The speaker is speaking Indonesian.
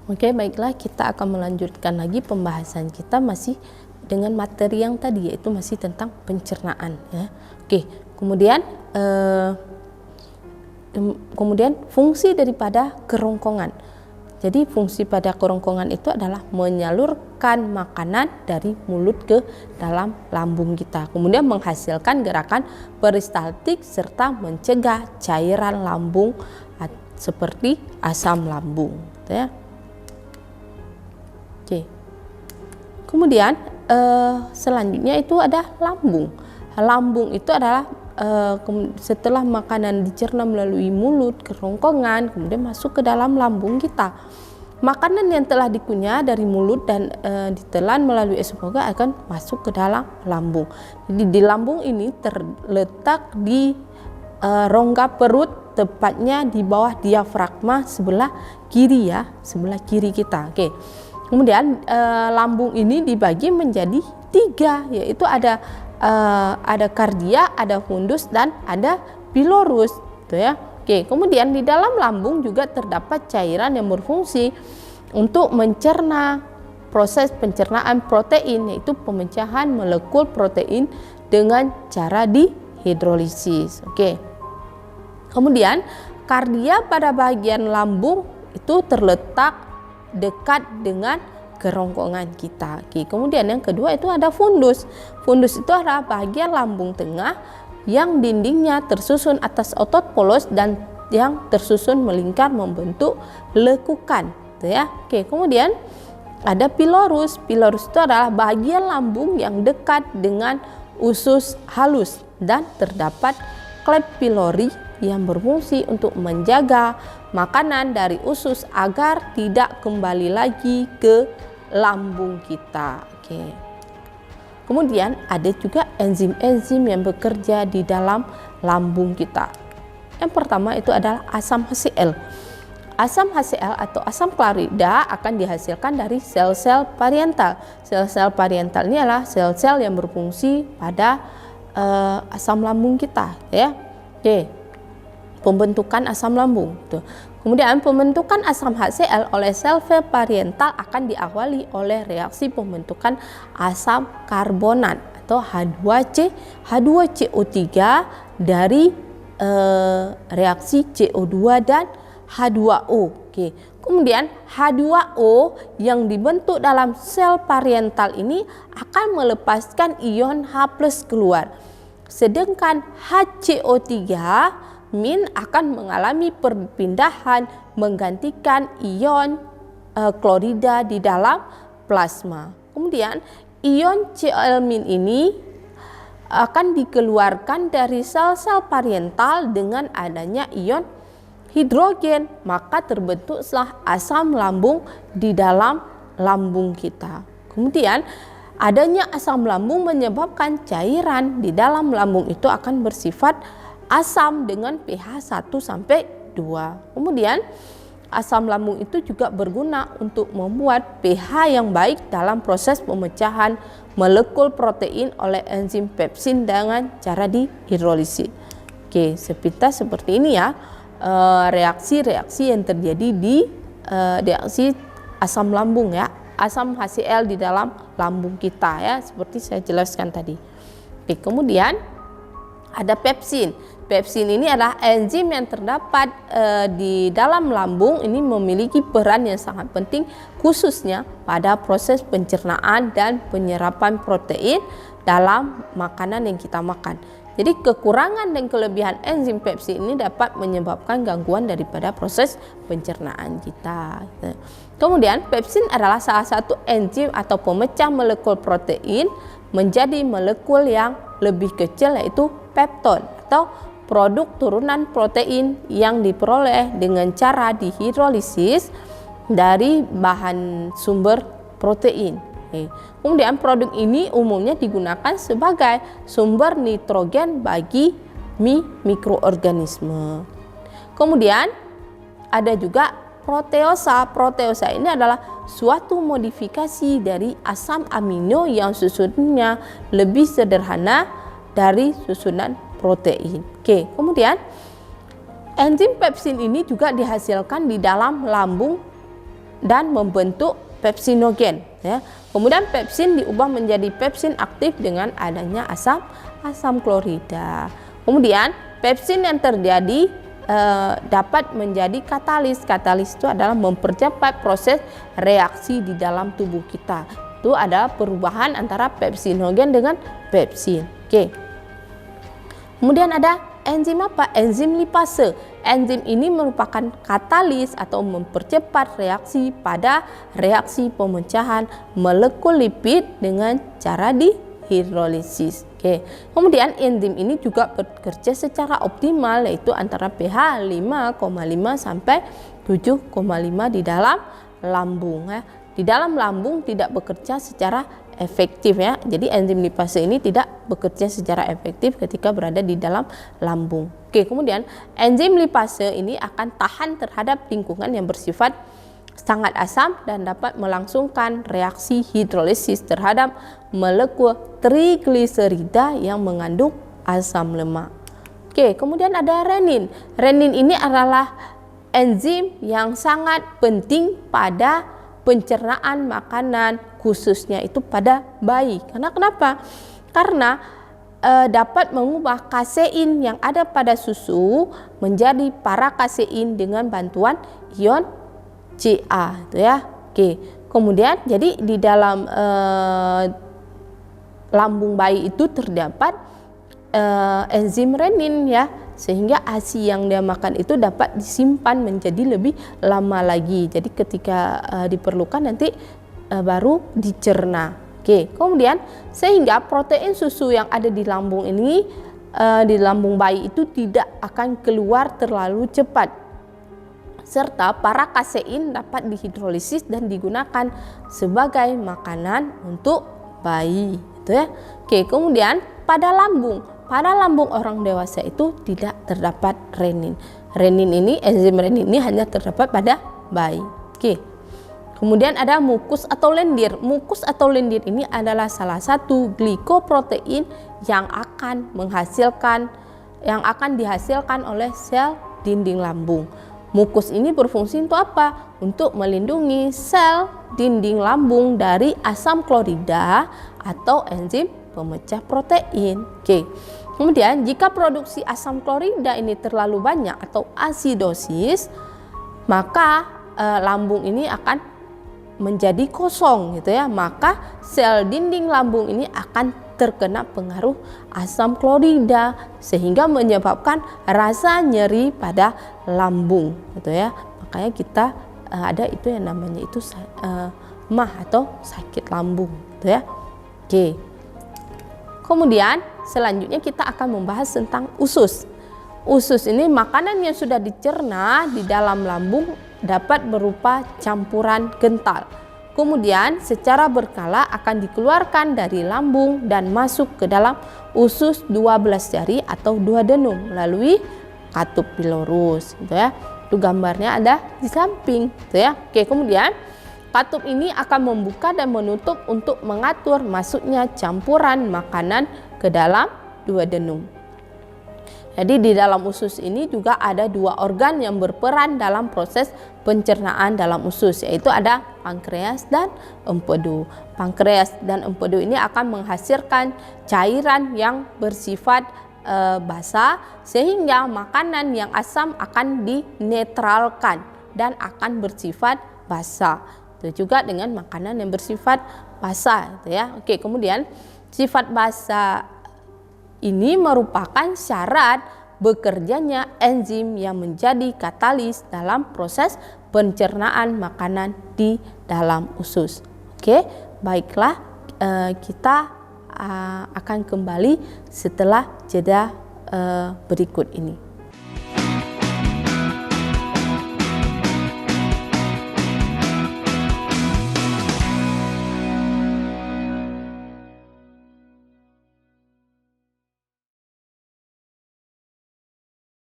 Oke, baiklah, kita akan melanjutkan lagi pembahasan kita masih dengan materi yang tadi, yaitu masih tentang pencernaan ya. Oke, kemudian fungsi daripada kerongkongan. Jadi fungsi pada kerongkongan itu adalah menyalurkan makanan dari mulut ke dalam lambung kita, kemudian menghasilkan gerakan peristaltik serta mencegah cairan lambung seperti asam lambung ya. Oke. Kemudian selanjutnya itu ada lambung. Lambung itu adalah setelah makanan dicerna melalui mulut, kerongkongan, kemudian masuk ke dalam lambung kita. Makanan yang telah dikunyah dari mulut dan ditelan melalui esofaga akan masuk ke dalam lambung. Jadi di lambung ini terletak di rongga perut, tepatnya di bawah diafragma sebelah kiri ya, sebelah kiri kita. Oke. Kemudian lambung ini dibagi menjadi 3, yaitu ada kardia, ada fundus, dan ada pilorus, gitu ya. Oke, kemudian di dalam lambung juga terdapat cairan yang berfungsi untuk mencerna proses pencernaan protein, yaitu pemecahan molekul protein dengan cara dihidrolisis. Oke. Kemudian kardia pada bagian lambung itu terletak dekat dengan kerongkongan kita. Oke, kemudian yang kedua itu ada fundus. Fundus itu adalah bagian lambung tengah yang dindingnya tersusun atas otot polos dan yang tersusun melingkar membentuk lekukan, gitu ya. Oke, kemudian ada pilorus. Pilorus itu adalah bagian lambung yang dekat dengan usus halus dan terdapat klep pilori yang berfungsi untuk menjaga makanan dari usus agar tidak kembali lagi ke lambung kita. Oke. Kemudian ada juga enzim-enzim yang bekerja di dalam lambung kita. Yang pertama itu adalah asam HCl. Asam HCl atau asam klorida akan dihasilkan dari sel-sel pariental. Sel-sel pariental ini adalah sel-sel yang berfungsi pada asam lambung kita ya. Oke. Pembentukan asam lambung. Tuh. Kemudian pembentukan asam HCl oleh sel-sel pariental akan diawali oleh reaksi pembentukan asam karbonat atau H2CO3 dari reaksi CO2 dan H2O. Oke. Kemudian H2O yang dibentuk dalam sel pariental ini akan melepaskan ion H+ keluar. Sedangkan HCO3 akan mengalami perpindahan menggantikan ion klorida di dalam plasma. Kemudian ion Cl- ini akan dikeluarkan dari sel-sel pariental dengan adanya ion hidrogen, maka terbentuklah asam lambung di dalam lambung kita. Kemudian adanya asam lambung menyebabkan cairan di dalam lambung itu akan bersifat asam dengan pH 1-2. Kemudian asam lambung itu juga berguna untuk membuat pH yang baik dalam proses pemecahan molekul protein oleh enzim pepsin dengan cara dihidrolisis. Oke, sepintas seperti ini ya reaksi-reaksi yang terjadi di reaksi asam lambung ya, asam HCl di dalam lambung kita ya, seperti saya jelaskan tadi. Oke, kemudian ada pepsin. Pepsin ini adalah enzim yang terdapat di dalam lambung, ini memiliki peran yang sangat penting khususnya pada proses pencernaan dan penyerapan protein dalam makanan yang kita makan. Jadi kekurangan dan kelebihan enzim pepsin ini dapat menyebabkan gangguan daripada proses pencernaan kita. Kemudian pepsin adalah salah satu enzim atau pemecah molekul protein menjadi molekul yang lebih kecil, yaitu pepton atau produk turunan protein yang diperoleh dengan cara dihidrolisis dari bahan sumber protein. Kemudian produk ini umumnya digunakan sebagai sumber nitrogen bagi mikroorganisme. Kemudian ada juga proteosa. Proteosa ini adalah suatu modifikasi dari asam amino yang susunannya lebih sederhana dari susunan protein. Oke, kemudian enzim pepsin ini juga dihasilkan di dalam lambung dan membentuk pepsinogen ya. Kemudian pepsin diubah menjadi pepsin aktif dengan adanya asam klorida. Kemudian pepsin yang terjadi dapat menjadi katalis. Katalis itu adalah mempercepat proses reaksi di dalam tubuh kita. Itu ada perubahan antara pepsinogen dengan pepsin. Oke. Kemudian ada enzim apa? Enzim lipase. Enzim ini merupakan katalis atau mempercepat reaksi pada reaksi pemecahan molekul lipid dengan cara dihidrolisis. Oke. Kemudian enzim ini juga bekerja secara optimal, yaitu antara pH 5,5 sampai 7,5 di dalam lambung ya. Di dalam lambung tidak bekerja secara efektif ya. Jadi enzim lipase ini tidak bekerja secara efektif ketika berada di dalam lambung. Oke, kemudian enzim lipase ini akan tahan terhadap lingkungan yang bersifat sangat asam dan dapat melangsungkan reaksi hidrolisis terhadap molekul trigliserida yang mengandung asam lemak. Oke, kemudian ada renin. Renin ini adalah enzim yang sangat penting pada pencernaan makanan, khususnya itu pada bayi. Karena kenapa? Karena dapat mengubah kasein yang ada pada susu menjadi parakasein dengan bantuan ion Ca, itu ya. Oke. Kemudian jadi di dalam lambung bayi itu terdapat enzim renin ya, sehingga ASI yang dia makan itu dapat disimpan menjadi lebih lama lagi. Jadi ketika diperlukan nanti baru dicerna. Oke, kemudian sehingga protein susu yang ada di lambung ini di lambung bayi itu tidak akan keluar terlalu cepat. Serta para kasein dapat dihidrolisis dan digunakan sebagai makanan untuk bayi, gitu ya. Oke, kemudian pada lambung orang dewasa itu tidak terdapat renin. Renin ini, enzim renin ini hanya terdapat pada bayi. Oke. Kemudian ada mukus atau lendir. Mukus atau lendir ini adalah salah satu glikoprotein yang akan dihasilkan oleh sel dinding lambung. Mukus ini berfungsi untuk apa? Untuk melindungi sel dinding lambung dari asam klorida atau enzim pemecah protein. Oke. Kemudian jika produksi asam klorida ini terlalu banyak atau asidosis, maka lambung ini akan menjadi kosong, gitu ya. Maka sel dinding lambung ini akan terkena pengaruh asam klorida sehingga menyebabkan rasa nyeri pada lambung, gitu ya. Makanya kita ada itu yang namanya itu MAH atau sakit lambung, gitu ya. Oke. Kemudian selanjutnya kita akan membahas tentang usus. Usus ini makanan yang sudah dicerna di dalam lambung dapat berupa campuran kental. Kemudian secara berkala akan dikeluarkan dari lambung dan masuk ke dalam usus 12 jari atau duodenum melalui katup pilorus, gitu ya. Itu gambarnya ada di samping, gitu ya. Oke, kemudian katup ini akan membuka dan menutup untuk mengatur masuknya campuran makanan ke dalam duodenum. Jadi di dalam usus ini juga ada dua organ yang berperan dalam proses pencernaan dalam usus, yaitu ada pankreas dan empedu. Pankreas dan empedu ini akan menghasilkan cairan yang bersifat basa, sehingga makanan yang asam akan dinetralkan dan akan bersifat basa. Itu juga dengan makanan yang bersifat basa, gitu ya. Oke, kemudian sifat basa ini merupakan syarat bekerjanya enzim yang menjadi katalis dalam proses pencernaan makanan di dalam usus. Oke, baiklah, kita akan kembali setelah jeda berikut ini.